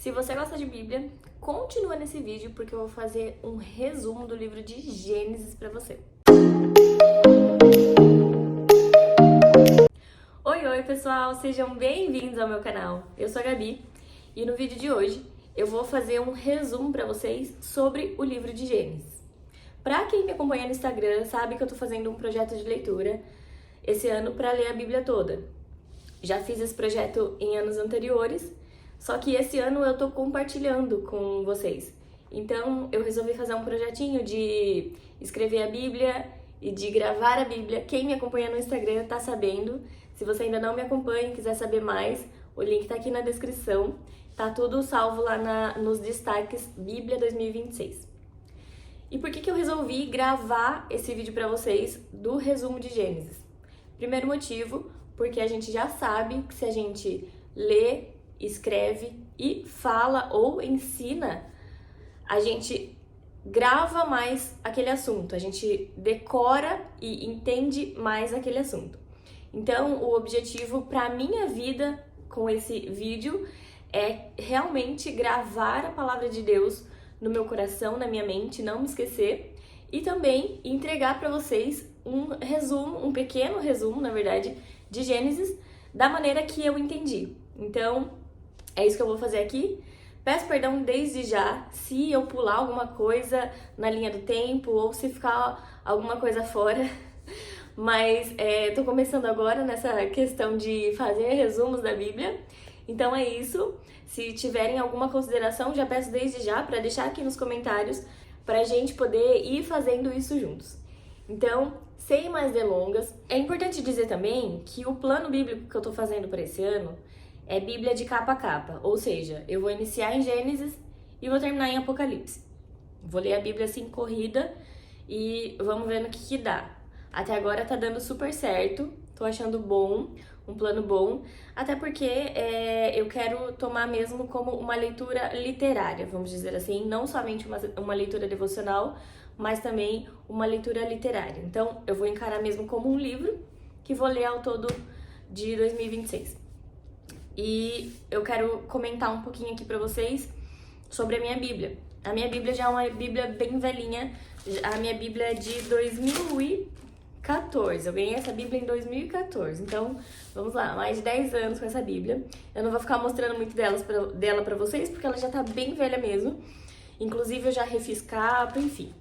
Se você gosta de Bíblia, continua nesse vídeo porque eu vou fazer um resumo do livro de Gênesis para você. Oi pessoal, sejam bem-vindos ao meu canal. Eu sou a Gabi e no vídeo de hoje eu vou fazer um resumo para vocês sobre o livro de Gênesis. Para quem me acompanha no Instagram sabe que eu tô fazendo um projeto de leitura esse ano para ler a Bíblia toda. Já fiz esse projeto em anos anteriores, só que esse ano eu tô compartilhando com vocês. Então eu resolvi fazer um projetinho de escrever a Bíblia e de gravar a Bíblia. Quem me acompanha no Instagram tá sabendo. Se você ainda não me acompanha e quiser saber mais, o link tá aqui na descrição. Tá tudo salvo lá nos destaques Bíblia 2026. E por que eu resolvi gravar esse vídeo pra vocês do resumo de Gênesis? Primeiro motivo, porque a gente já sabe que se a gente lê, escreve e fala ou ensina, a gente grava mais aquele assunto, a gente decora e entende mais aquele assunto. Então, o objetivo para minha vida com esse vídeo é realmente gravar a palavra de Deus no meu coração, na minha mente, não me esquecer, e também entregar para vocês um resumo, um pequeno resumo, na verdade, de Gênesis, da maneira que eu entendi. Então, é isso que eu vou fazer aqui. Peço perdão desde já se eu pular alguma coisa na linha do tempo ou se ficar alguma coisa fora. Mas tô começando agora nessa questão de fazer resumos da Bíblia. Então é isso. Se tiverem alguma consideração, já peço desde já para deixar aqui nos comentários para a gente poder ir fazendo isso juntos. Então, sem mais delongas, é importante dizer também que o plano bíblico que eu tô fazendo para esse ano é Bíblia de capa a capa, ou seja, eu vou iniciar em Gênesis e vou terminar em Apocalipse. Vou ler a Bíblia assim corrida e vamos ver no que dá. Até agora tá dando super certo, tô achando bom, um plano bom, até porque eu quero tomar mesmo como uma leitura literária, vamos dizer assim, não somente uma leitura devocional, mas também uma leitura literária. Então, eu vou encarar mesmo como um livro que vou ler ao todo de 2026. E eu quero comentar um pouquinho aqui pra vocês sobre a minha Bíblia. A minha Bíblia já é uma Bíblia bem velhinha, a minha Bíblia é de 2014. Eu ganhei essa Bíblia em 2014, então vamos lá, mais de 10 anos com essa Bíblia. Eu não vou ficar mostrando muito dela pra vocês, porque ela já tá bem velha mesmo. Inclusive eu já refiz capa, enfim.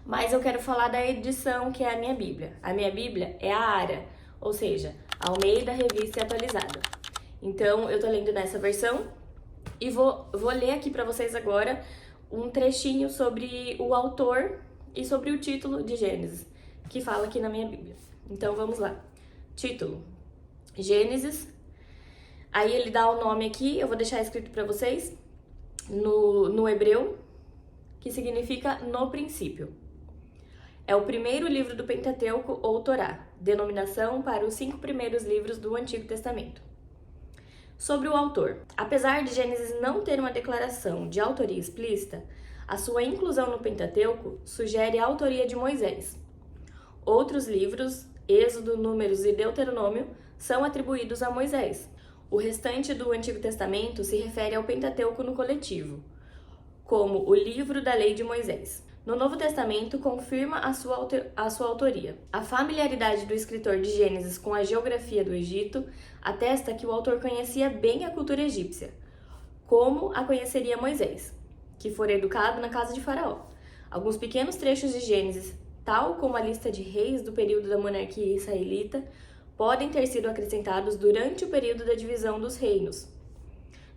Mas eu quero falar da edição que é a minha Bíblia. A minha Bíblia é a ARA, ou seja, Almeida Revista e Atualizada. Então eu tô lendo nessa versão e vou ler aqui pra vocês agora um trechinho sobre o autor e sobre o título de Gênesis, que fala aqui na minha Bíblia. Então vamos lá. Título: Gênesis. Aí ele dá o nome aqui, eu vou deixar escrito pra vocês no hebreu, que significa no princípio. É o primeiro livro do Pentateuco ou Torá, denominação para os 5 primeiros livros do Antigo Testamento. Sobre o autor. Apesar de Gênesis não ter uma declaração de autoria explícita, a sua inclusão no Pentateuco sugere a autoria de Moisés. Outros livros, Êxodo, Números e Deuteronômio, são atribuídos a Moisés. O restante do Antigo Testamento se refere ao Pentateuco no coletivo, como o livro da lei de Moisés. No Novo Testamento, confirma a sua autoria. A familiaridade do escritor de Gênesis com a geografia do Egito atesta que o autor conhecia bem a cultura egípcia, como a conheceria Moisés, que fora educado na casa de Faraó. Alguns pequenos trechos de Gênesis, tal como a lista de reis do período da monarquia israelita, podem ter sido acrescentados durante o período da divisão dos reinos.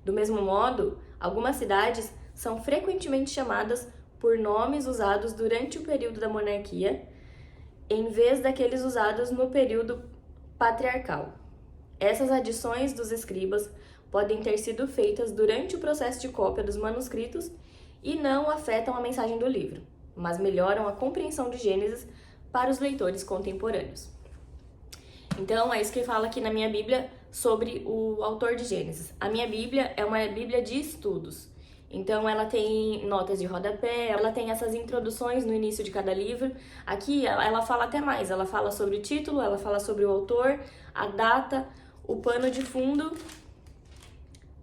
Do mesmo modo, algumas cidades são frequentemente chamadas por nomes usados durante o período da monarquia, em vez daqueles usados no período patriarcal. Essas adições dos escribas podem ter sido feitas durante o processo de cópia dos manuscritos e não afetam a mensagem do livro, mas melhoram a compreensão de Gênesis para os leitores contemporâneos. Então, é isso que fala aqui na minha Bíblia sobre o autor de Gênesis. A minha Bíblia é uma Bíblia de estudos. Então, ela tem notas de rodapé, ela tem essas introduções no início de cada livro. Aqui, ela fala até mais. Ela fala sobre o título, ela fala sobre o autor, a data, o pano de fundo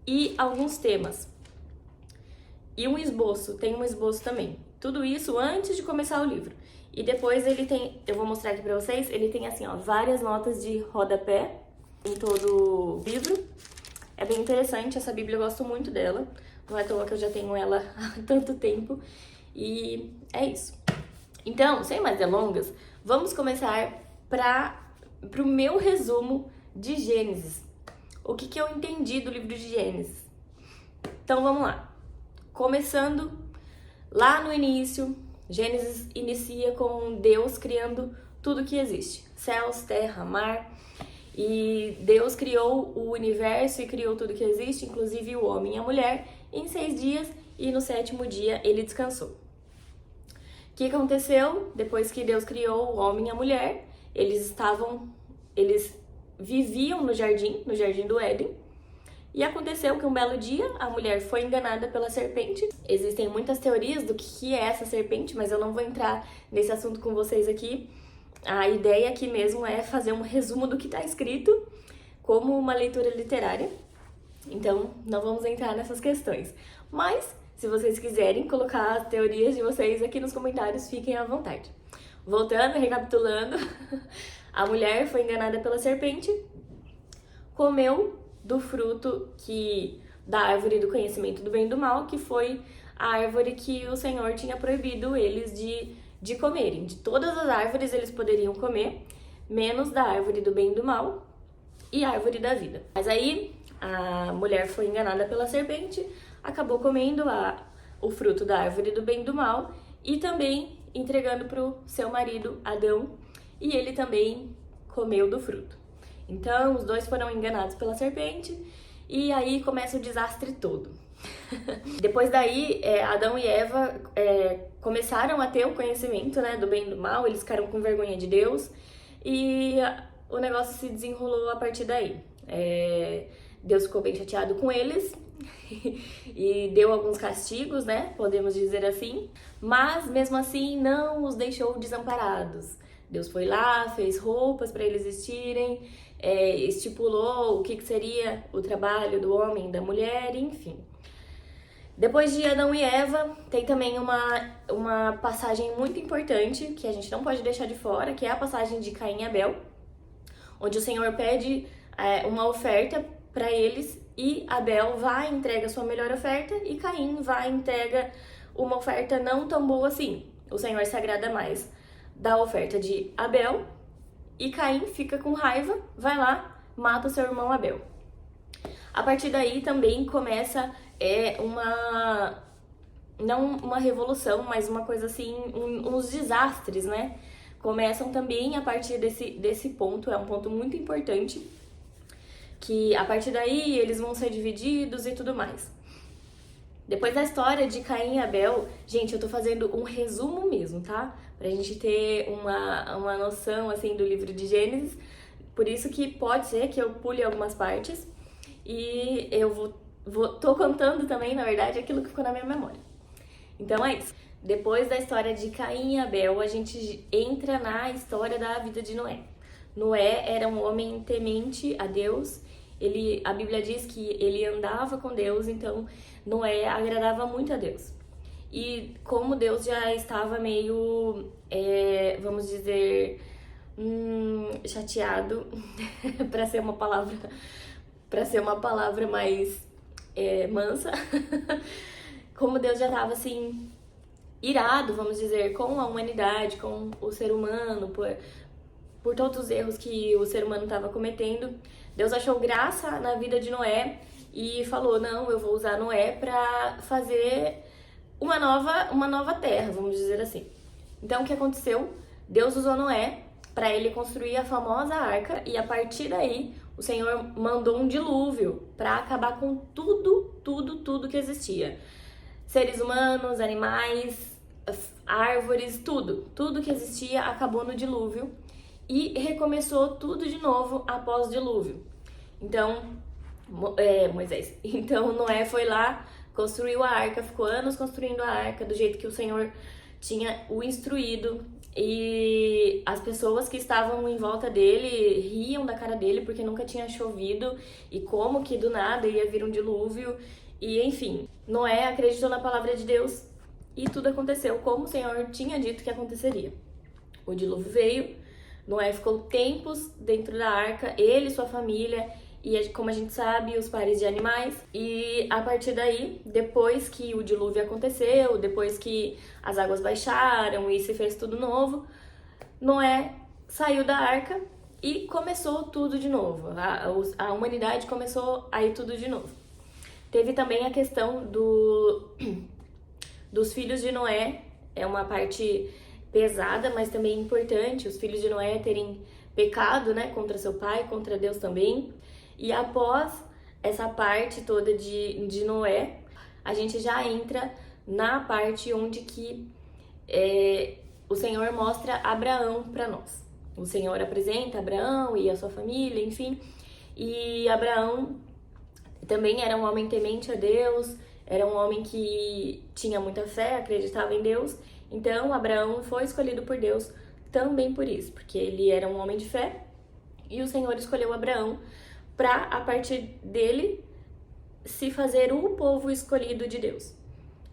e alguns temas. e um esboço, tem um esboço também. Tudo isso antes de começar o livro. E depois ele tem, eu vou mostrar aqui pra vocês, ele tem assim, ó, várias notas de rodapé em todo o livro. É bem interessante, essa Bíblia eu gosto muito dela. Não é à toa que eu já tenho ela há tanto tempo. E é isso. Então, sem mais delongas, vamos começar pro meu resumo de Gênesis. O que eu entendi do livro de Gênesis? Então vamos lá. Começando lá no início, Gênesis inicia com Deus criando tudo que existe. Céus, terra, mar. E Deus criou o universo e criou tudo que existe, inclusive o homem e a mulher, em 6 dias, e no 7º dia ele descansou. O que aconteceu? Depois que Deus criou o homem e a mulher, eles viviam no jardim do Éden. E aconteceu que um belo dia a mulher foi enganada pela serpente. Existem muitas teorias do que é essa serpente, mas eu não vou entrar nesse assunto com vocês aqui. A ideia aqui mesmo é fazer um resumo do que está escrito, como uma leitura literária. Então, não vamos entrar nessas questões. Mas, se vocês quiserem colocar as teorias de vocês aqui nos comentários, fiquem à vontade. Voltando, recapitulando, a mulher foi enganada pela serpente, comeu do fruto da árvore do conhecimento do bem e do mal, que foi a árvore que o Senhor tinha proibido eles de comerem. De todas as árvores eles poderiam comer, menos da árvore do bem e do mal e a árvore da vida. Mas aí a mulher foi enganada pela serpente, acabou comendo o fruto da árvore do bem e do mal e também entregando para o seu marido Adão, e ele também comeu do fruto. Então, os dois foram enganados pela serpente e aí começa o desastre todo. Depois daí, Adão e Eva começaram a ter o conhecimento, né, do bem e do mal, eles ficaram com vergonha de Deus e o negócio se desenrolou a partir daí. Deus ficou bem chateado com eles e deu alguns castigos, né, podemos dizer assim, mas mesmo assim não os deixou desamparados. Deus foi lá, fez roupas para eles vestirem, estipulou o que seria o trabalho do homem e da mulher, enfim. Depois de Adão e Eva, tem também uma passagem muito importante que a gente não pode deixar de fora, que é a passagem de Caim e Abel, onde o Senhor pede uma oferta para eles e Abel vai e entrega a sua melhor oferta e Caim vai e entrega uma oferta não tão boa assim. O Senhor se agrada mais da oferta de Abel e Caim fica com raiva, vai lá, mata o seu irmão Abel. A partir daí também começa não uma revolução, mas uma coisa assim, uns desastres, né? Começam também a partir desse ponto, é um ponto muito importante, que a partir daí eles vão ser divididos e tudo mais. Depois da história de Caim e Abel, gente, eu tô fazendo um resumo mesmo, tá? Pra gente ter uma noção, assim, do livro de Gênesis. Por isso que pode ser que eu pule algumas partes. E eu tô contando também, na verdade, aquilo que ficou na minha memória. Então é isso. Depois da história de Caim e Abel, a gente entra na história da vida de Noé. Noé era um homem temente a Deus. A Bíblia diz que ele andava com Deus, então Noé agradava muito a Deus. E como Deus já estava meio, vamos dizer, chateado, para ser uma palavra mais mansa, como Deus já estava assim irado, vamos dizer, com a humanidade, com o ser humano, por todos os erros que o ser humano estava cometendo, Deus achou graça na vida de Noé e falou, não, eu vou usar Noé para fazer uma nova terra, vamos dizer assim. Então, o que aconteceu? Deus usou Noé para ele construir a famosa arca e a partir daí o Senhor mandou um dilúvio para acabar com tudo que existia. Seres humanos, animais, árvores, tudo que existia acabou no dilúvio e recomeçou tudo de novo após o dilúvio. Então, Então Noé foi lá, construiu a arca, ficou anos construindo a arca do jeito que o Senhor tinha o instruído e as pessoas que estavam em volta dele riam da cara dele porque nunca tinha chovido e como que do nada ia vir um dilúvio E enfim, Noé acreditou na palavra de Deus e tudo aconteceu como o Senhor tinha dito que aconteceria. O dilúvio veio, Noé ficou tempos dentro da arca, ele e sua família, e como a gente sabe, os pares de animais. E a partir daí, depois que o dilúvio aconteceu, depois que as águas baixaram e se fez tudo novo, Noé saiu da arca e começou tudo de novo. A humanidade começou a ir tudo de novo. Teve também a questão dos filhos de Noé, é uma parte pesada, mas também importante, os filhos de Noé terem pecado, né, contra seu pai, contra Deus também. E após essa parte toda de Noé, a gente já entra na parte onde que o Senhor mostra Abraão para nós. O Senhor apresenta Abraão e a sua família, enfim. E Abraão também era um homem temente a Deus, era um homem que tinha muita fé, acreditava em Deus. Então, Abraão foi escolhido por Deus também por isso, porque ele era um homem de fé e o Senhor escolheu Abraão para, a partir dele, se fazer o povo escolhido de Deus.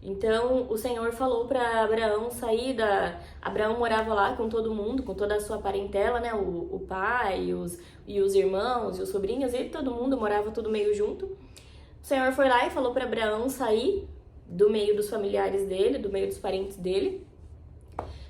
Então, o Senhor falou para Abraão sair da... Abraão morava lá com todo mundo, com toda a sua parentela, né? O pai, e os irmãos, e os sobrinhos, e todo mundo morava tudo meio junto. O Senhor foi lá e falou para Abraão sair do meio dos familiares dele, do meio dos parentes dele,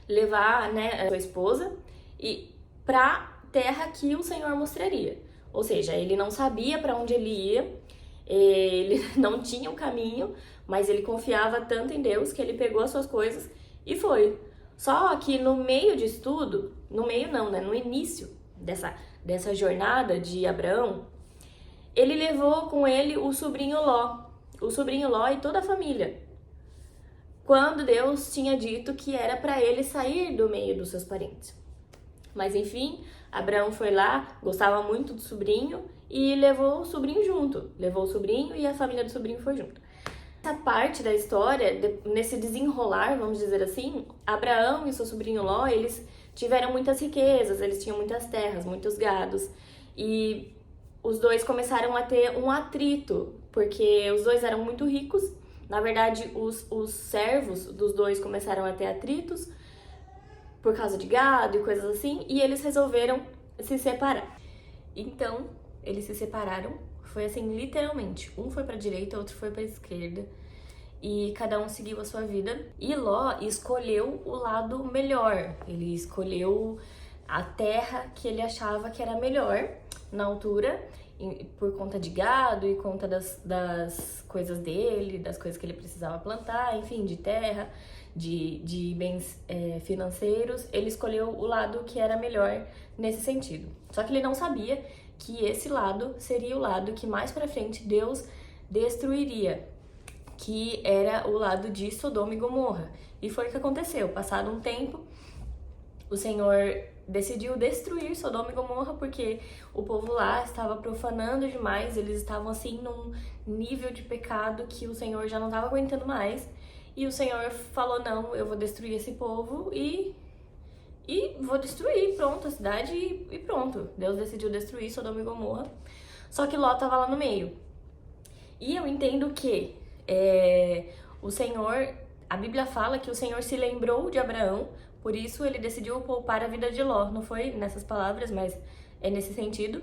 levar, né, a sua esposa e para terra que o Senhor mostraria. Ou seja, ele não sabia para onde ele ia, ele não tinha um caminho, mas ele confiava tanto em Deus que ele pegou as suas coisas e foi. Só que no meio disso tudo, no meio não, né, no início dessa jornada de Abraão, ele levou com ele o sobrinho Ló e toda a família. Quando Deus tinha dito que era para ele sair do meio dos seus parentes. Mas enfim, Abraão foi lá, gostava muito do sobrinho e levou o sobrinho junto. Levou o sobrinho e a família do sobrinho foi junto. Essa parte da história, nesse desenrolar, vamos dizer assim, Abraão e seu sobrinho Ló, eles tiveram muitas riquezas, eles tinham muitas terras, muitos gados. E os dois começaram a ter um atrito, porque os dois eram muito ricos. Na verdade, os servos dos dois começaram a ter atritos por causa de gado e coisas assim, e eles resolveram se separar. Então, eles se separaram, foi assim, literalmente. Um foi pra direita, outro foi pra esquerda, e cada um seguiu a sua vida. E Ló escolheu o lado melhor, ele escolheu a terra que ele achava que era melhor na altura, por conta de gado e conta das coisas dele, das coisas que ele precisava plantar, enfim, de terra, de bens financeiros. Ele escolheu o lado que era melhor nesse sentido. Só que ele não sabia que esse lado seria o lado que mais pra frente Deus destruiria, que era o lado de Sodoma e Gomorra. E foi o que aconteceu. Passado um tempo, o Senhor decidiu destruir Sodoma e Gomorra porque o povo lá estava profanando demais, eles estavam assim num nível de pecado que o Senhor já não estava aguentando mais. E o Senhor falou, não, eu vou destruir esse povo e vou destruir, pronto, a cidade e pronto. Deus decidiu destruir Sodoma e Gomorra, só que Ló estava lá no meio. E eu entendo que o Senhor, a Bíblia fala que o Senhor se lembrou de Abraão, por isso ele decidiu poupar a vida de Ló. Não foi nessas palavras, mas é nesse sentido.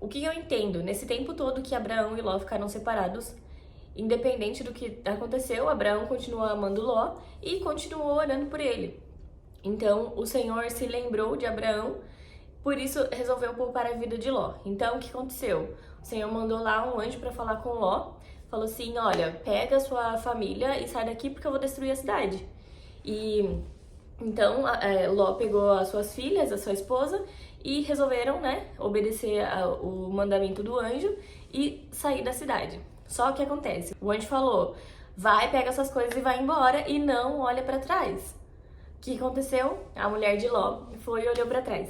O que eu entendo? Nesse tempo todo que Abraão e Ló ficaram separados, independente do que aconteceu, Abraão continuou amando Ló e continuou orando por ele. Então, o Senhor se lembrou de Abraão, por isso resolveu poupar a vida de Ló. Então, o que aconteceu? O Senhor mandou lá um anjo para falar com Ló, falou assim, olha, pega a sua família e sai daqui porque eu vou destruir a cidade. E então Ló pegou as suas filhas, a sua esposa, e resolveram, né, obedecer o mandamento do anjo e sair da cidade. Só que acontece, o anjo falou, vai, pega suas coisas e vai embora e não olha pra trás. O que aconteceu? A mulher de Ló foi e olhou pra trás.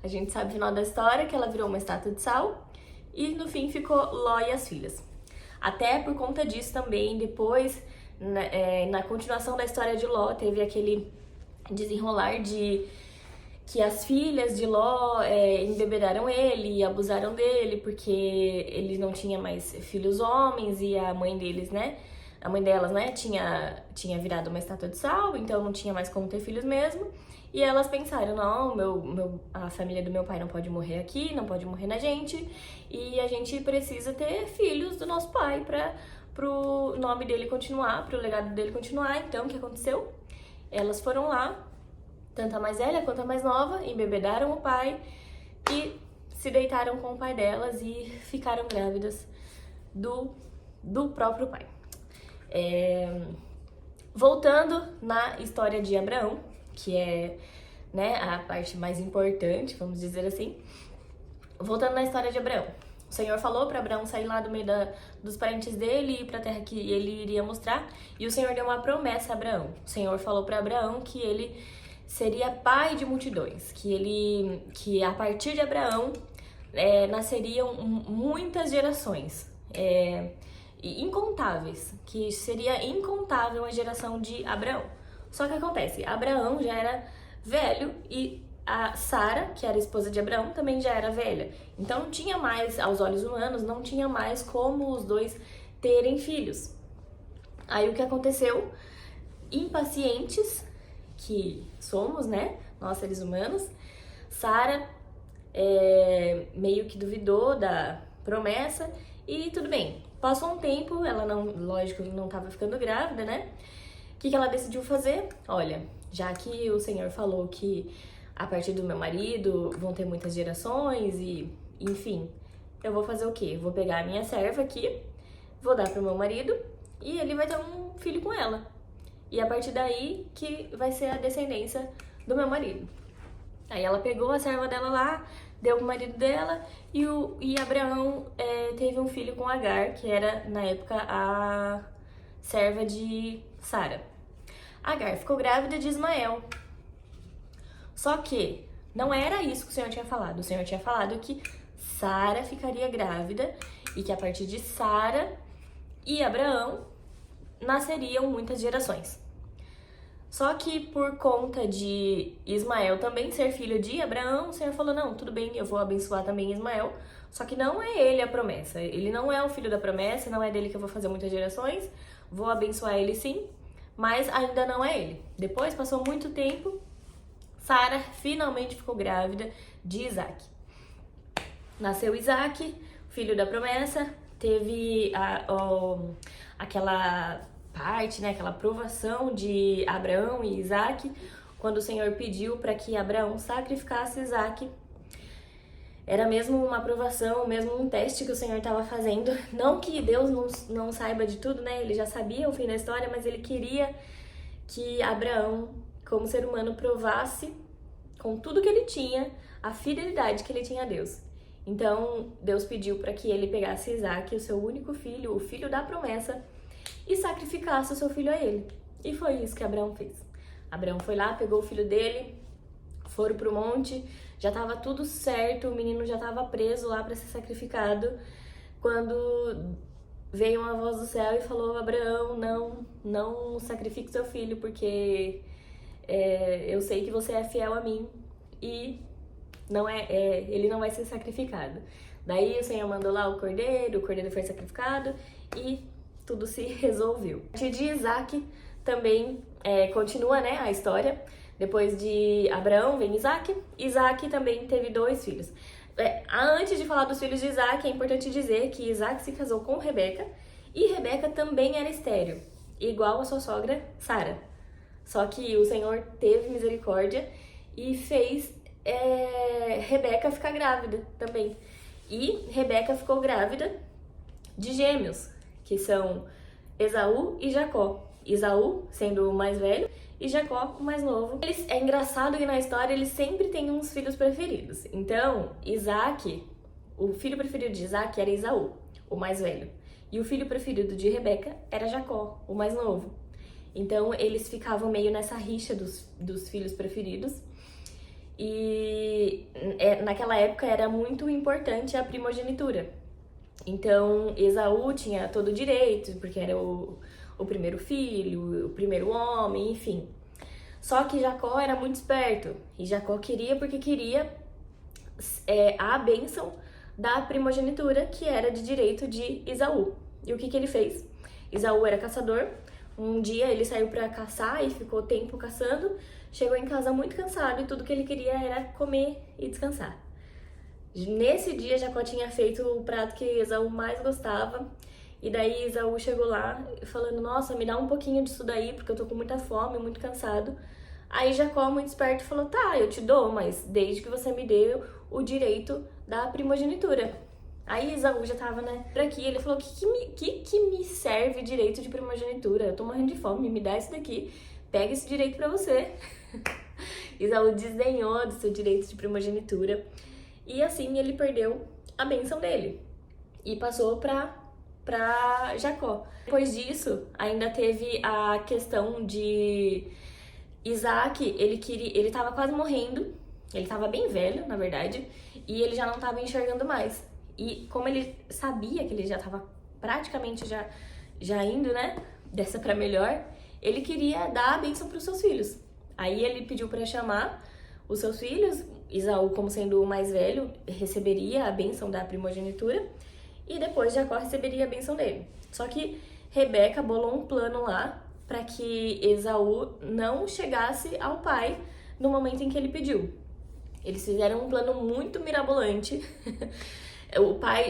A gente sabe o final da história, que ela virou uma estátua de sal e no fim ficou Ló e as filhas. Até por conta disso também, depois, na continuação da história de Ló, teve aquele desenrolar que as filhas de Ló embebedaram ele e abusaram dele, porque ele não tinha mais filhos homens e a mãe deles, né? A mãe delas, né, tinha virado uma estátua de sal, então não tinha mais como ter filhos mesmo. E elas pensaram, não, a família do meu pai não pode morrer aqui, não pode morrer na gente, e a gente precisa ter filhos do nosso pai pro nome dele continuar, pro legado dele continuar. Então, o que aconteceu? Elas foram lá, tanto a mais velha quanto a mais nova, embebedaram o pai e se deitaram com o pai delas e ficaram grávidas do próprio pai. Voltando na história de Abraão, que é, né, a parte mais importante, vamos dizer assim. Voltando na história de Abraão. O Senhor falou para Abraão sair lá do meio dos parentes dele e ir para a terra que ele iria mostrar. E o Senhor deu uma promessa a Abraão. O Senhor falou para Abraão que ele seria pai de multidões, que a partir de Abraão nasceriam muitas gerações. Incontáveis, que seria incontável a geração de Abraão. Só que acontece, Abraão já era velho e a Sara, que era a esposa de Abraão, também já era velha. Então não tinha mais, aos olhos humanos, não tinha mais como os dois terem filhos. Aí o que aconteceu? Impacientes, que somos, né, nós seres humanos, Sara meio que duvidou da promessa e tudo bem. Passou um tempo, ela não, lógico, não estava ficando grávida, né? O que ela decidiu fazer? Olha, já que o Senhor falou que a partir do meu marido vão ter muitas gerações e, enfim, eu vou fazer o quê? Vou pegar a minha serva aqui, vou dar pro meu marido e ele vai ter um filho com ela. E a partir daí que vai ser a descendência do meu marido. Aí ela pegou a serva dela lá, deu pro marido dela e Abraão teve um filho com Agar, que era, na época, a serva de Sara. Agar ficou grávida de Ismael. Só que não era isso que o Senhor tinha falado. O Senhor tinha falado que Sara ficaria grávida e que a partir de Sara e Abraão nasceriam muitas gerações. Só que por conta de Ismael também ser filho de Abraão, o Senhor falou, não, tudo bem, eu vou abençoar também Ismael, só que não é ele a promessa, ele não é o filho da promessa, não é dele que eu vou fazer muitas gerações, vou abençoar ele sim, mas ainda não é ele. Depois, passou muito tempo, Sara finalmente ficou grávida de Isaac. Nasceu Isaac, filho da promessa, teve aquela parte, né, aquela provação de Abraão e Isaac, quando o Senhor pediu para que Abraão sacrificasse Isaac. Era mesmo uma aprovação, mesmo um teste que o Senhor estava fazendo. Não que Deus não saiba de tudo, né? Ele já sabia o fim da história, mas ele queria que Abraão, como ser humano, provasse com tudo que ele tinha a fidelidade que ele tinha a Deus. Então, Deus pediu para que ele pegasse Isaac, o seu único filho, o filho da promessa, e sacrificasse o seu filho a ele. E foi isso que Abraão fez. Abraão foi lá, pegou o filho dele, foram pro monte, já estava tudo certo, o menino já estava preso lá para ser sacrificado, quando veio uma voz do céu e falou, Abraão, não sacrifique seu filho, porque eu sei que você é fiel a mim e ele não vai ser sacrificado. Daí o Senhor mandou lá o cordeiro foi sacrificado e tudo se resolveu. A partir de Isaac também continua, né, a história. Depois de Abraão vem Isaac. Isaac também teve 2 filhos. Antes de falar dos filhos de Isaac, é importante dizer que Isaac se casou com Rebeca e Rebeca também era estéril, igual a sua sogra Sara. Só que o Senhor teve misericórdia e fez Rebeca ficar grávida também. E Rebeca ficou grávida de gêmeos, que são Esaú e Jacó. Esaú sendo o mais velho e Jacó o mais novo. É engraçado que na história eles sempre têm uns filhos preferidos. Então, Isaac, o filho preferido de Isaac era Esaú, o mais velho. E o filho preferido de Rebeca era Jacó, o mais novo. Então, eles ficavam meio nessa rixa dos filhos preferidos. E naquela época era muito importante a primogenitura. Então, Esaú tinha todo o direito, porque era o primeiro filho, o primeiro homem, enfim. Só que Jacó era muito esperto, e Jacó queria porque queria a bênção da primogenitura, que era de direito de Esaú. E o que ele fez? Esaú era caçador. Um dia ele saiu para caçar e ficou tempo caçando. Chegou em casa muito cansado e tudo que ele queria era comer e descansar. Nesse dia, Jacó tinha feito o prato que Esaú mais gostava. E daí Esaú chegou lá falando: nossa, me dá um pouquinho disso daí, porque eu tô com muita fome, muito cansado. Aí Jacó, muito esperto, falou: tá, eu te dou, mas desde que você me dê o direito da primogenitura. Aí Esaú já tava, né, por aqui, ele falou: que me serve direito de primogenitura? Eu tô morrendo de fome, me dá isso daqui, pega esse direito pra você. Esaú desdenhou do seu direito de primogenitura. E assim ele perdeu a bênção dele e passou pra Jacó. Depois disso, ainda teve a questão de Isaac, ele tava quase morrendo, ele tava bem velho, na verdade, e ele já não tava enxergando mais. E como ele sabia que ele já tava praticamente já indo, né, dessa pra melhor, ele queria dar a bênção pros seus filhos. Aí ele pediu para chamar os seus filhos. Esaú, como sendo o mais velho, receberia a bênção da primogenitura e depois Jacó receberia a bênção dele. Só que Rebeca bolou um plano lá para que Esaú não chegasse ao pai no momento em que ele pediu. Eles fizeram um plano muito mirabolante.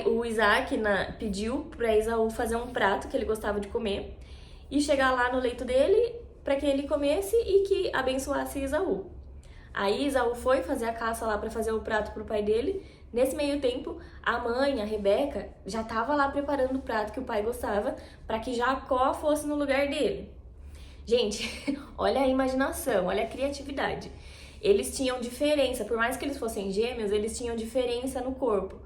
O Isaac pediu para Esaú fazer um prato que ele gostava de comer e chegar lá no leito dele para que ele comesse e que abençoasse Esaú. Aí Esaú foi fazer a caça lá para fazer o prato pro pai dele. Nesse meio tempo, a mãe, a Rebeca, já estava lá preparando o prato que o pai gostava para que Jacó fosse no lugar dele. Gente, olha a imaginação, olha a criatividade. Eles tinham diferença, por mais que eles fossem gêmeos, eles tinham diferença no corpo.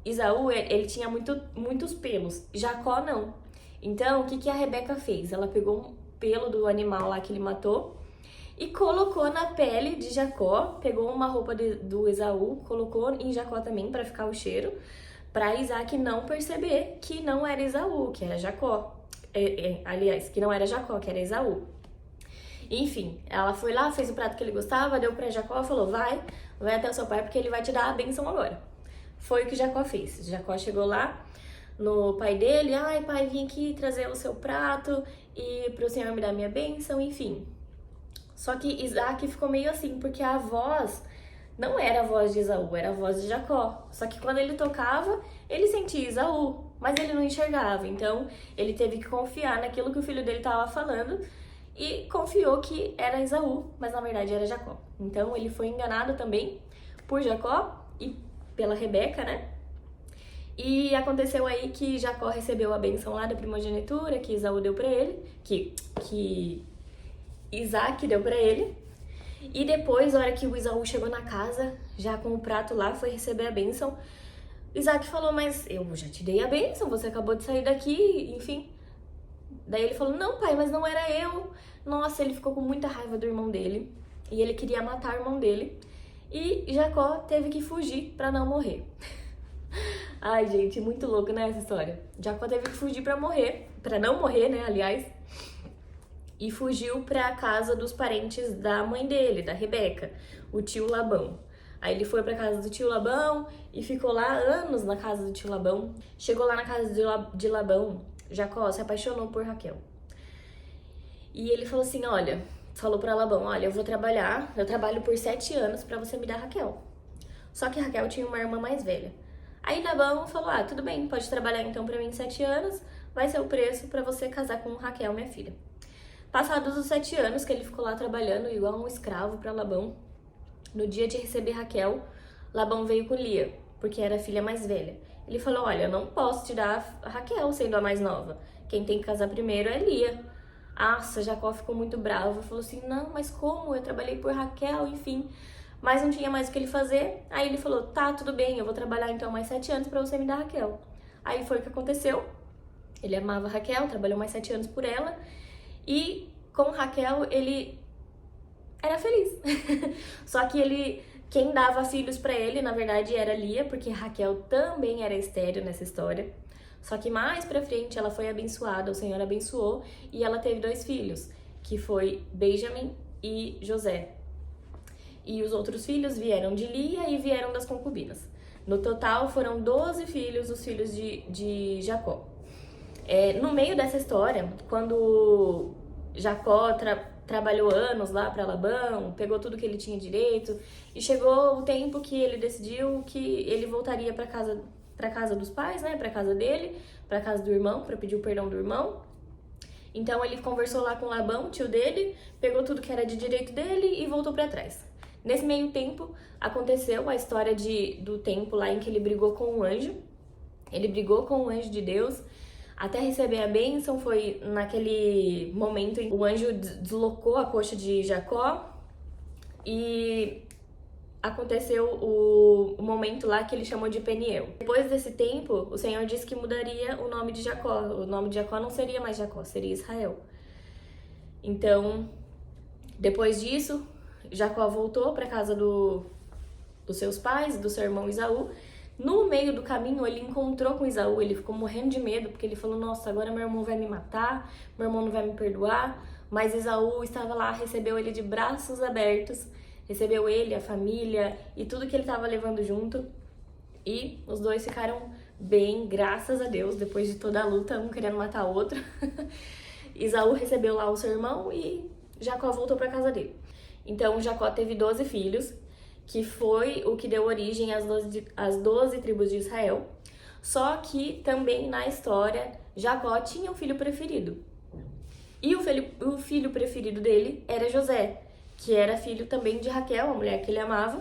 Esaú, ele tinha muitos pelos, Jacó não. Então, o que a Rebeca fez? Ela pegou um pelo do animal lá que ele matou e colocou na pele de Jacó, pegou uma roupa do Esaú, colocou em Jacó também para ficar o cheiro, para Isaac não perceber que não era Esaú, que era Jacó. Aliás, que não era Jacó, que era Esaú. Enfim, ela foi lá, fez o prato que ele gostava, deu para Jacó, falou: vai até o seu pai porque ele vai te dar a bênção agora. Foi o que Jacó fez. Jacó chegou lá no pai dele: ai pai, vim aqui trazer o seu prato e pro senhor me dar minha bênção, enfim. Só que Isaac ficou meio assim, porque a voz não era a voz de Esaú, era a voz de Jacó. Só que quando ele tocava, ele sentia Esaú, mas ele não enxergava. Então, ele teve que confiar naquilo que o filho dele estava falando e confiou que era Esaú, mas na verdade era Jacó. Então, ele foi enganado também por Jacó e pela Rebeca, né? E aconteceu aí que Jacó recebeu a bênção lá da primogenitura, que Esaú deu pra ele, que Isaac deu pra ele. E depois, na hora que o Esaú chegou na casa, já com o prato lá, foi receber a bênção, Isaac falou: mas eu já te dei a bênção, você acabou de sair daqui, enfim. Daí ele falou: não pai, mas não era eu. Nossa, ele ficou com muita raiva do irmão dele e ele queria matar o irmão dele. E Jacó teve que fugir pra não morrer. Ai, gente, muito louco, né, essa história. Jacó teve que fugir pra não morrer, né, aliás. E fugiu pra casa dos parentes da mãe dele, da Rebeca, o tio Labão. Aí ele foi pra casa do tio Labão e ficou lá anos na casa do tio Labão. Chegou lá na casa de Labão, Jacó se apaixonou por Raquel. E ele falou assim: olha, falou pra Labão: olha, eu trabalho por 7 anos pra você me dar Raquel. Só que Raquel tinha uma irmã mais velha. Aí Labão falou: ah, tudo bem, pode trabalhar então pra mim 7 anos, vai ser o preço pra você casar com Raquel, minha filha. Passados os 7 anos que ele ficou lá trabalhando igual um escravo para Labão, no dia de receber Raquel, Labão veio com Lia, porque era a filha mais velha. Ele falou: olha, eu não posso te dar a Raquel sendo a mais nova. Quem tem que casar primeiro é Lia. Nossa, Jacó ficou muito bravo. Falou assim: não, mas como? Eu trabalhei por Raquel, enfim. Mas não tinha mais o que ele fazer. Aí ele falou: tá, tudo bem, eu vou trabalhar então mais 7 anos para você me dar Raquel. Aí foi o que aconteceu. Ele amava Raquel, trabalhou mais 7 anos por ela. E com Raquel ele era feliz. Só que quem dava filhos pra ele, na verdade, era Lia, porque Raquel também era estéril nessa história. Só que mais pra frente ela foi abençoada, o Senhor abençoou, e ela teve 2 filhos, que foi Benjamim e José. E os outros filhos vieram de Lia e vieram das concubinas. No total foram 12 filhos, os filhos de Jacó. No meio dessa história, quando Jacó trabalhou anos lá para Labão, pegou tudo que ele tinha direito, e chegou o tempo que ele decidiu que ele voltaria para casa dos pais, né, para casa dele, para casa do irmão, para pedir o perdão do irmão. Então ele conversou lá com Labão, tio dele, pegou tudo que era de direito dele e voltou para trás. Nesse meio tempo, aconteceu a história do tempo lá em que ele brigou com o anjo. Ele brigou com o anjo de Deus até receber a bênção. Foi naquele momento em que o anjo deslocou a coxa de Jacó e aconteceu o momento lá que ele chamou de Peniel. Depois desse tempo, o Senhor disse que mudaria o nome de Jacó. O nome de Jacó não seria mais Jacó, seria Israel. Então, depois disso, Jacó voltou para casa dos seus pais, do seu irmão Esaú. No meio do caminho, ele encontrou com Esaú, ele ficou morrendo de medo, porque ele falou, nossa, agora meu irmão vai me matar, meu irmão não vai me perdoar. Mas Esaú estava lá, recebeu ele de braços abertos, recebeu ele, a família e tudo que ele estava levando junto. E os dois ficaram bem, graças a Deus, depois de toda a luta, um querendo matar o outro. Esaú recebeu lá o seu irmão e Jacó voltou para casa dele. Então, Jacó teve 12 filhos, que foi o que deu origem às 12 tribos de Israel. Só que também na história, Jacó tinha um filho preferido. E o filho preferido dele era José, que era filho também de Raquel, a mulher que ele amava.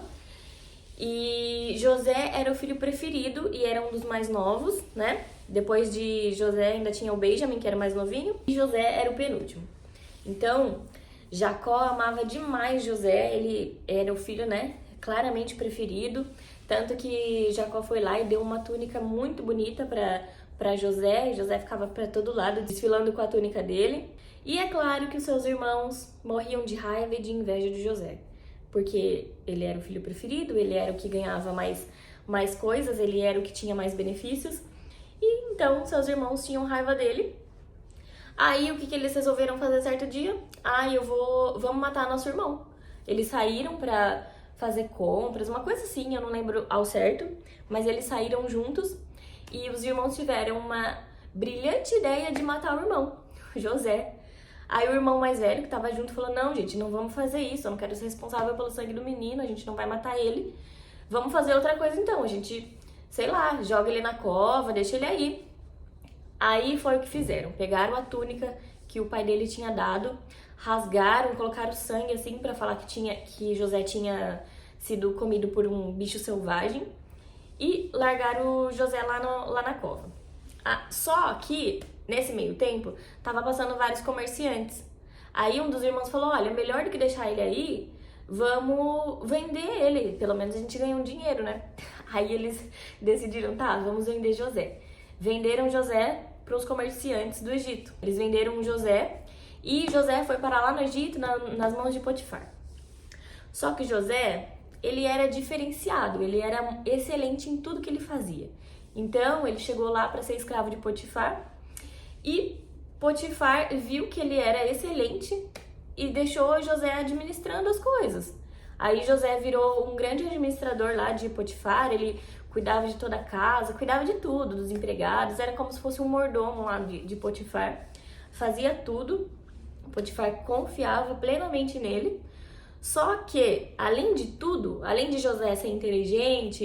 E José era o filho preferido e era um dos mais novos, né? Depois de José ainda tinha o Benjamin, que era mais novinho, e José era o penúltimo. Então, Jacó amava demais José, ele era o filho, né, claramente preferido, tanto que Jacó foi lá e deu uma túnica muito bonita para José, e José ficava para todo lado desfilando com a túnica dele. E é claro que os seus irmãos morriam de raiva e de inveja de José, porque ele era o filho preferido, ele era o que ganhava mais coisas, ele era o que tinha mais benefícios, e então seus irmãos tinham raiva dele. Aí o que eles resolveram fazer certo dia? Vamos matar nosso irmão. Eles saíram pra fazer compras, uma coisa assim, eu não lembro ao certo, mas eles saíram juntos e os irmãos tiveram uma brilhante ideia de matar o irmão, José. Aí o irmão mais velho que tava junto falou, não, gente, não vamos fazer isso, eu não quero ser responsável pelo sangue do menino, a gente não vai matar ele. Vamos fazer outra coisa então, a gente, sei lá, joga ele na cova, deixa ele aí. Aí foi o que fizeram, pegaram a túnica que o pai dele tinha dado, rasgaram, colocaram sangue assim pra falar que José tinha sido comido por um bicho selvagem e largaram o José lá na cova. Só que, nesse meio tempo, tava passando vários comerciantes. Aí um dos irmãos falou, olha, melhor do que deixar ele aí, vamos vender ele, pelo menos a gente ganha um dinheiro, né? Aí eles decidiram, tá, vamos vender José. Venderam José para os comerciantes do Egito. Eles venderam José e José foi parar lá no Egito nas mãos de Potifar. Só que José, ele era diferenciado, ele era excelente em tudo que ele fazia. Então ele chegou lá para ser escravo de Potifar e Potifar viu que ele era excelente e deixou José administrando as coisas. Aí José virou um grande administrador lá de Potifar, ele cuidava de toda a casa, cuidava de tudo, dos empregados, era como se fosse um mordomo lá de Potifar, fazia tudo, Potifar confiava plenamente nele, só que, além de tudo, além de José ser inteligente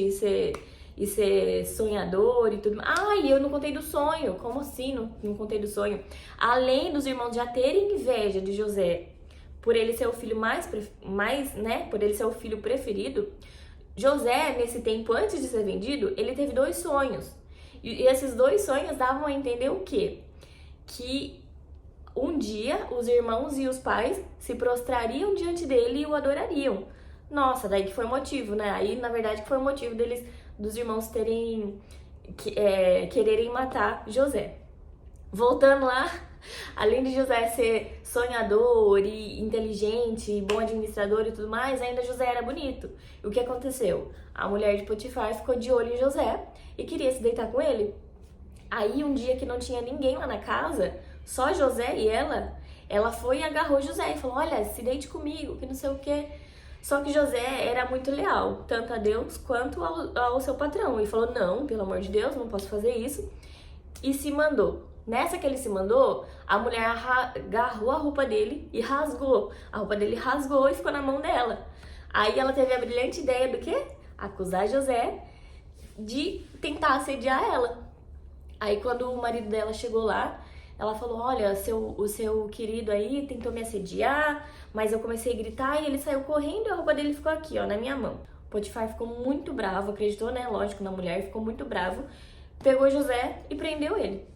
e ser sonhador e tudo, e eu não contei do sonho, como assim não contei do sonho? Além dos irmãos já terem inveja de José, por ele ser o filho por ele ser o filho preferido, José, nesse tempo antes de ser vendido, ele teve 2 sonhos. E esses 2 sonhos davam a entender o quê? Que um dia os irmãos e os pais se prostrariam diante dele e o adorariam. Nossa, daí que foi o motivo, né? Aí, na verdade, que foi o motivo dos irmãos quererem matar José. Voltando lá, além de José ser sonhador e inteligente, bom administrador e tudo mais, ainda José era bonito. E o que aconteceu? A mulher de Potifar ficou de olho em José e queria se deitar com ele. Aí um dia que não tinha ninguém lá na casa, só José e ela ela foi e agarrou José e falou, olha, se deite comigo, que não sei o quê. Só que José era muito leal, tanto a Deus quanto ao seu patrão. E falou, não, pelo amor de Deus, não posso fazer isso. E se mandou. Nessa que ele se mandou, a mulher agarrou a roupa dele e rasgou. A roupa dele rasgou e ficou na mão dela. Aí ela teve a brilhante ideia do quê? Acusar José de tentar assediar ela. Aí quando o marido dela chegou lá, ela falou, olha, o seu querido aí tentou me assediar, mas eu comecei a gritar e ele saiu correndo e a roupa dele ficou aqui, ó, na minha mão. Potifar ficou muito bravo, acreditou, né, lógico, na mulher, ficou muito bravo, pegou José e prendeu ele.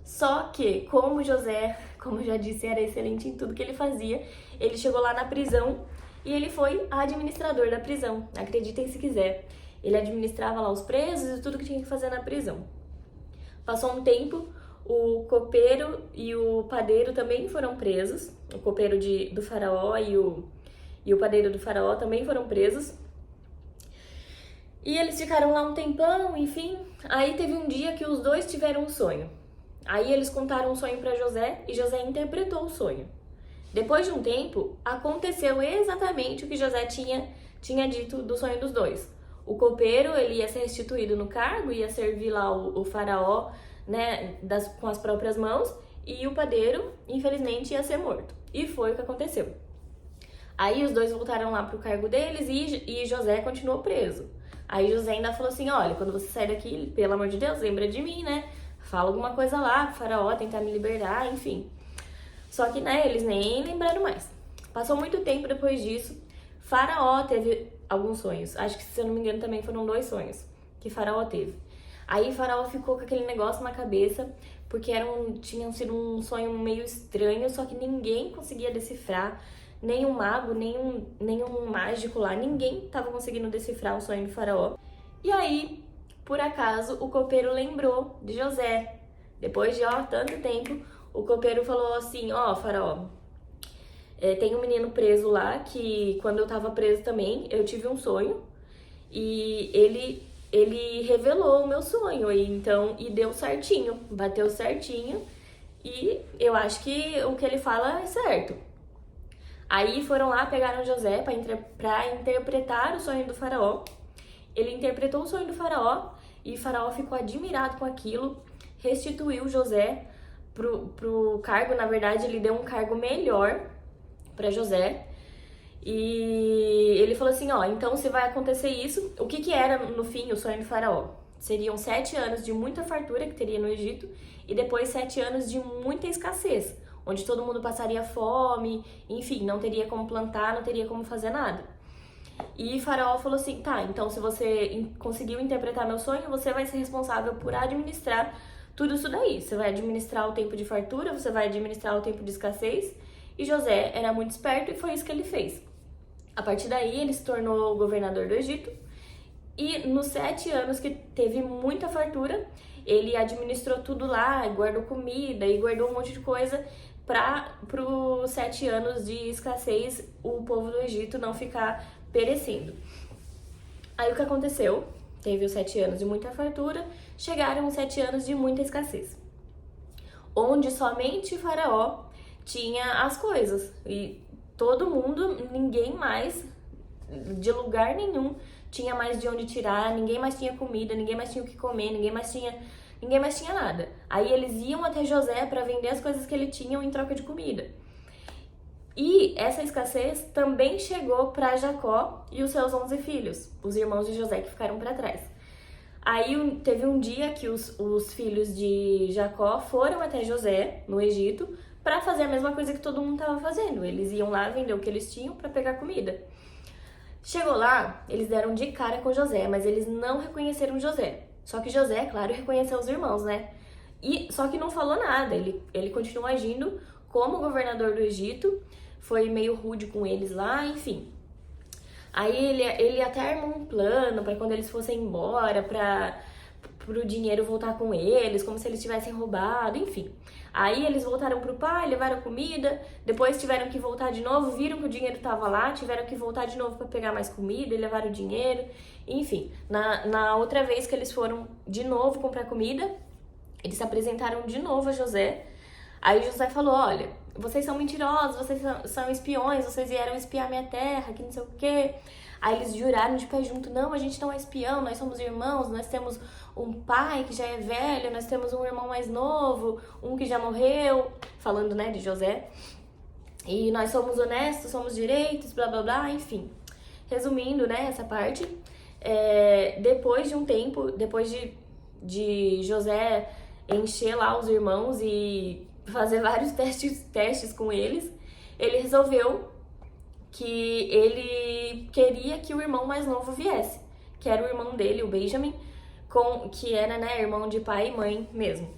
Só que, como José, como eu já disse, era excelente em tudo que ele fazia, ele chegou lá na prisão e ele foi administrador da prisão, acreditem se quiser. Ele administrava lá os presos e tudo que tinha que fazer na prisão. Passou um tempo, o copeiro e o padeiro também foram presos. O copeiro do faraó e o padeiro do faraó também foram presos. E eles ficaram lá um tempão, enfim. Aí teve um dia que os dois tiveram um sonho. Aí eles contaram um sonho para José e José interpretou o sonho. Depois de um tempo, aconteceu exatamente o que José tinha dito do sonho dos dois. O copeiro, ele ia ser restituído no cargo, ia servir lá o faraó, né, com as próprias mãos, e o padeiro, infelizmente, ia ser morto. E foi o que aconteceu. Aí os dois voltaram lá pro cargo deles e José continuou preso. Aí José ainda falou assim, olha, quando você sair daqui, pelo amor de Deus, lembra de mim, né? Fala alguma coisa lá pro faraó, tentar me libertar, enfim. Só que, né, eles nem lembraram mais. Passou muito tempo depois disso, Faraó teve alguns sonhos. Acho que, se eu não me engano, também foram 2 sonhos que Faraó teve. Aí Faraó ficou com aquele negócio na cabeça, porque tinha sido um sonho meio estranho, só que ninguém conseguia decifrar, nem um mago, nem um mágico lá, ninguém estava conseguindo decifrar o sonho do Faraó. E aí, por acaso, o copeiro lembrou de José. Depois de tanto tempo, o copeiro falou assim, Faraó, tem um menino preso lá que, quando eu tava preso também, eu tive um sonho e ele revelou o meu sonho e deu certinho, bateu certinho e eu acho que o que ele fala é certo. Aí foram lá, pegaram José para interpretar o sonho do faraó. Ele interpretou o sonho do faraó e o faraó ficou admirado com aquilo, restituiu José pro cargo. Na verdade, ele deu um cargo melhor para José. E ele falou assim, então se vai acontecer isso, o que era no fim o sonho do faraó? Seriam 7 anos de muita fartura que teria no Egito e depois 7 anos de muita escassez, onde todo mundo passaria fome, enfim, não teria como plantar, não teria como fazer nada. E Faraó falou assim, tá, então se você conseguiu interpretar meu sonho, você vai ser responsável por administrar tudo isso daí. Você vai administrar o tempo de fartura, você vai administrar o tempo de escassez. E José era muito esperto e foi isso que ele fez. A partir daí, ele se tornou governador do Egito. E nos 7 anos que teve muita fartura, ele administrou tudo lá, guardou comida e guardou um monte de coisa para os 7 anos de escassez o povo do Egito não ficar perecendo. Aí o que aconteceu? Teve os 7 anos de muita fartura, chegaram os 7 anos de muita escassez, onde somente Faraó tinha as coisas e todo mundo, ninguém mais, de lugar nenhum, tinha mais de onde tirar, ninguém mais tinha comida, ninguém mais tinha o que comer, ninguém mais tinha nada. Aí eles iam até José para vender as coisas que ele tinha em troca de comida. E essa escassez também chegou para Jacó e os seus 11 filhos, os irmãos de José que ficaram para trás. Aí teve um dia que os filhos de Jacó foram até José, no Egito, para fazer a mesma coisa que todo mundo estava fazendo. Eles iam lá vender o que eles tinham para pegar comida. Chegou lá, eles deram de cara com José, mas eles não reconheceram José. Só que José, claro, reconheceu os irmãos, né? Só que não falou nada, ele continuou agindo como governador do Egito, foi meio rude com eles lá, enfim. Aí ele até armou um plano para quando eles fossem embora, para o dinheiro voltar com eles, como se eles tivessem roubado, enfim. Aí eles voltaram pro pai, levaram comida, depois tiveram que voltar de novo, viram que o dinheiro tava lá, tiveram que voltar de novo para pegar mais comida e levaram o dinheiro, enfim. Na outra vez que eles foram de novo comprar comida, eles se apresentaram de novo a José. Aí José falou, olha, vocês são mentirosos, vocês são espiões, vocês vieram espiar minha terra, que não sei o quê. Aí eles juraram de pé junto, não, a gente não é espião, nós somos irmãos, nós temos um pai que já é velho, nós temos um irmão mais novo, um que já morreu, falando, né, de José. E nós somos honestos, somos direitos, blá blá blá, enfim. Resumindo, né, essa parte, depois de um tempo, depois de José encher lá os irmãos e fazer vários testes com eles, ele resolveu que ele queria que o irmão mais novo viesse, que era o irmão dele, o Benjamin, que era, né, irmão de pai e mãe mesmo.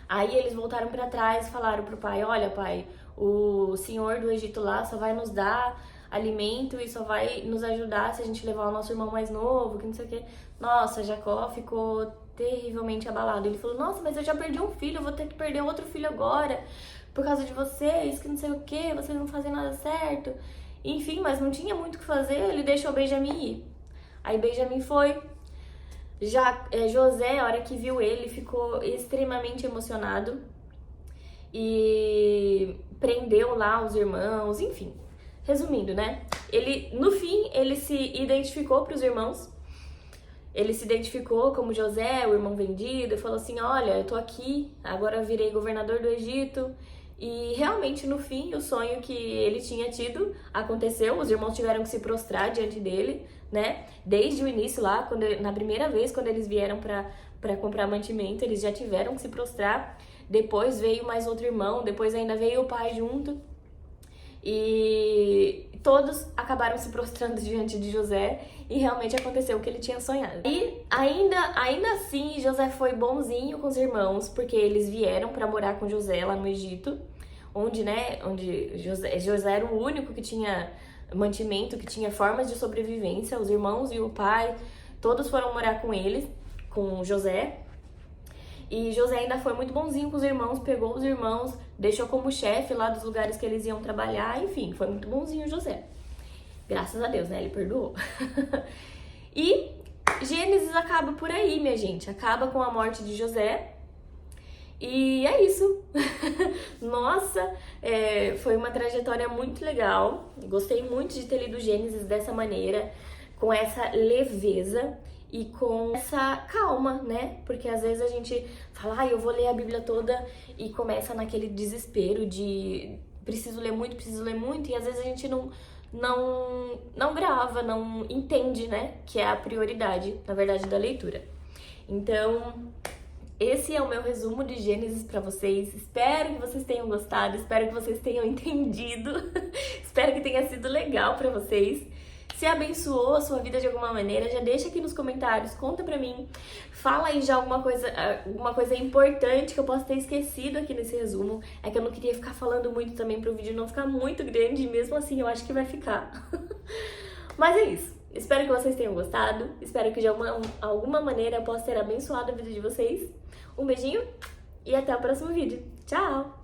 Aí eles voltaram para trás e falaram pro pai, olha pai, o senhor do Egito lá só vai nos dar alimento e só vai nos ajudar se a gente levar o nosso irmão mais novo, que não sei o que. Nossa, Jacó ficou terrivelmente abalado. Ele falou, nossa, mas eu já perdi um filho, eu vou ter que perder outro filho agora, por causa de vocês, que não sei o que, vocês não fazem nada certo. Enfim, mas não tinha muito o que fazer, ele deixou Benjamin ir. Aí Benjamin foi. José, a hora que viu ele, ficou extremamente emocionado e prendeu lá os irmãos, enfim. Resumindo, né? No fim, ele se identificou para os irmãos. Ele se identificou como José, o irmão vendido, e falou assim, olha, eu tô aqui, agora eu virei governador do Egito. E realmente, no fim, o sonho que ele tinha tido aconteceu. Os irmãos tiveram que se prostrar diante dele, né? Desde o início lá, na primeira vez, quando eles vieram para comprar mantimento, eles já tiveram que se prostrar. Depois veio mais outro irmão, depois ainda veio o pai junto. E todos acabaram se prostrando diante de José e realmente aconteceu o que ele tinha sonhado. E ainda assim, José foi bonzinho com os irmãos, porque eles vieram para morar com José lá no Egito, onde José era o único que tinha mantimento, que tinha formas de sobrevivência. Os irmãos e o pai, todos foram morar com eles, com José. E José ainda foi muito bonzinho com os irmãos, pegou os irmãos, deixou como chefe lá dos lugares que eles iam trabalhar, enfim, foi muito bonzinho José. Graças a Deus, né? Ele perdoou. E Gênesis acaba por aí, minha gente. Acaba com a morte de José. E é isso. Nossa, foi uma trajetória muito legal. Gostei muito de ter lido Gênesis dessa maneira, com essa leveza e com essa calma, né? Porque às vezes a gente fala, eu vou ler a Bíblia toda e começa naquele desespero de preciso ler muito, e às vezes a gente não grava, não entende, né? Que é a prioridade, na verdade, da leitura. Então, esse é o meu resumo de Gênesis pra vocês. Espero que vocês tenham gostado, espero que vocês tenham entendido, espero que tenha sido legal pra vocês. Se abençoou a sua vida de alguma maneira, já deixa aqui nos comentários, conta pra mim. Fala aí já alguma coisa importante que eu possa ter esquecido aqui nesse resumo. É que eu não queria ficar falando muito também pro vídeo não ficar muito grande, e mesmo assim eu acho que vai ficar. Mas é isso. Espero que vocês tenham gostado. Espero que de alguma maneira eu possa ter abençoado a vida de vocês. Um beijinho e até o próximo vídeo. Tchau!